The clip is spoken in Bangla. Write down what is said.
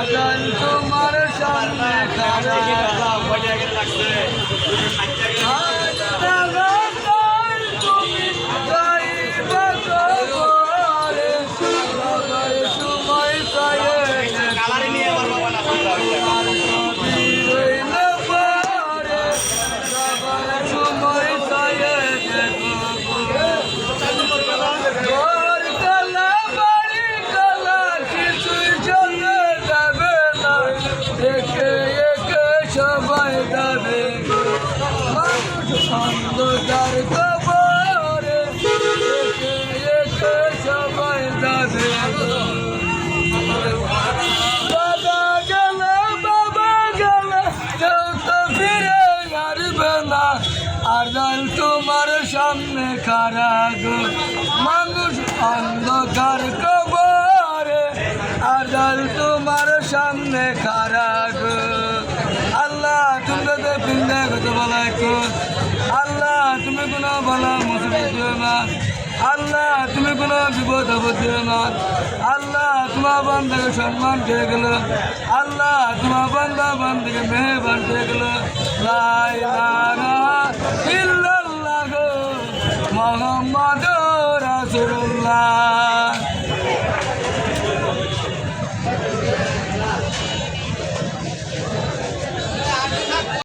আজান তোমার সামনে খাড়া তুমি যাইবা কবরে সময় চাইয়ে সবাই যাবে অন্ধকার কবরে সবাই যাবে বাবা গেল কেউ তো ফিরে আসবে না আজান তোমার সামনে খাড়া গো মানুষ অন্ধকার কবরে আজান তোমার সামনে খাড়া গো আল্লাহ তুমি তো পিন্দা কত বলা এখন আল্লাহ তুমি কোনো বলা মুসিবত দিও না আল্লাহ তুমি কোনো বিপদ আপদ দিও না আল্লাহ তোমার বান্দাকে সম্মান দিয়ে গেল আল্লাহ তোমার বান্দা বান্দাকে মেহরবান দিয়ে গেল লা ইলাহা ইল্লাল্লাহ মুহাম্মাদুর রাসূলুল্লাহ।